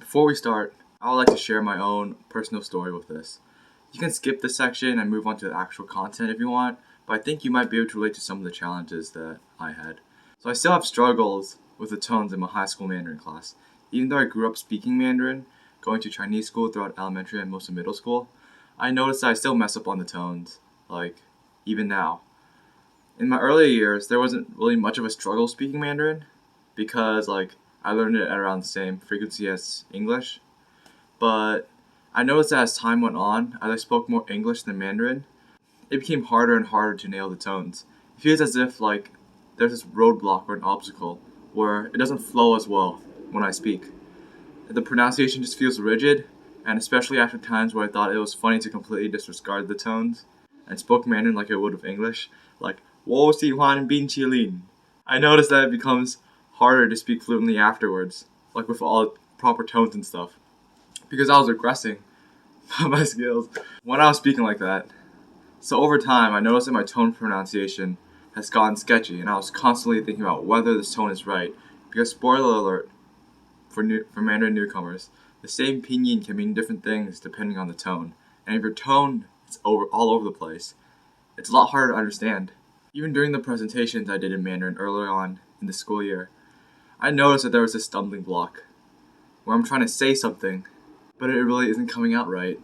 Before we start, I would like to share my own personal story with this. You can skip this section and move on to the actual content if you want, but I think you might be able to relate to some of the challenges that I had. So I still have struggles with the tones in my high school Mandarin class. Even though I grew up speaking Mandarin, going to Chinese school throughout elementary and most of middle school, I noticed that I still mess up on the tones, even now. In my earlier years, there wasn't really much of a struggle speaking Mandarin because I learned it at around the same frequency as English. But I noticed that as time went on, as I spoke more English than Mandarin, it became harder and harder to nail the tones. It feels as if there's this roadblock or an obstacle where it doesn't flow as well when I speak. The pronunciation just feels rigid, and especially after times where I thought it was funny to completely disregard the tones and spoke Mandarin like I would with English, like 我喜欢冰淇淋. I noticed that it becomes harder to speak fluently afterwards, with all proper tones and stuff, because I was regressing my skills when I was speaking like that. So over time, I noticed that my tone pronunciation has gotten sketchy, and I was constantly thinking about whether this tone is right, because spoiler alert, for Mandarin newcomers, the same pinyin can mean different things depending on the tone, and if your tone is all over the place, it's a lot harder to understand. Even during the presentations I did in Mandarin early on in the school year, I noticed that there was this stumbling block, where I'm trying to say something, but it really isn't coming out right.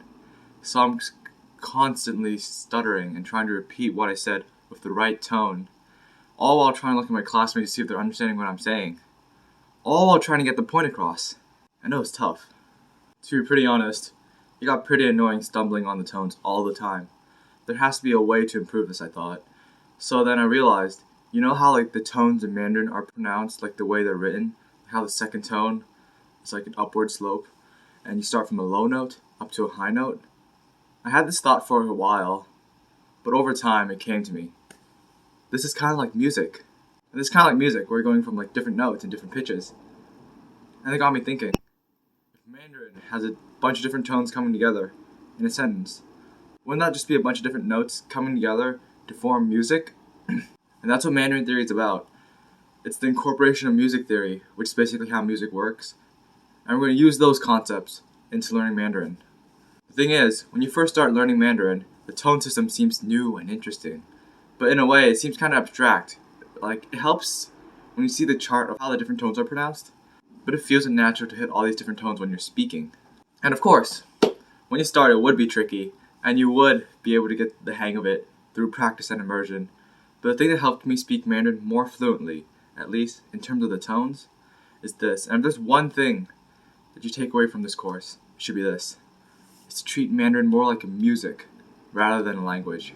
So I'm constantly stuttering and trying to repeat what I said with the right tone, all while trying to look at my classmates to see if they're understanding what I'm saying, all while trying to get the point across. I know it's tough. To be pretty honest, it got pretty annoying stumbling on the tones all the time. There has to be a way to improve this, I thought. So then I realized, you know how the tones in Mandarin are pronounced the way they're written? How the second tone is an upward slope, and you start from a low note up to a high note? I had this thought for a while, but over time it came to me. This is kind of like music. And this is kind of like music, where you're going from different notes and different pitches. And it got me thinking, if Mandarin has a bunch of different tones coming together in a sentence, wouldn't that just be a bunch of different notes coming together to form music? And that's what Mandarin Theory is about. It's the incorporation of music theory, which is basically how music works. And we're going to use those concepts into learning Mandarin. The thing is, when you first start learning Mandarin, the tone system seems new and interesting. But in a way, it seems kind of abstract. It helps when you see the chart of how the different tones are pronounced, but it feels unnatural to hit all these different tones when you're speaking. And of course, when you start, it would be tricky, and you would be able to get the hang of it through practice and immersion. But the thing that helped me speak Mandarin more fluently, at least in terms of the tones, is this. And if there's one thing that you take away from this course, it should be this. It's to treat Mandarin more like a music rather than a language.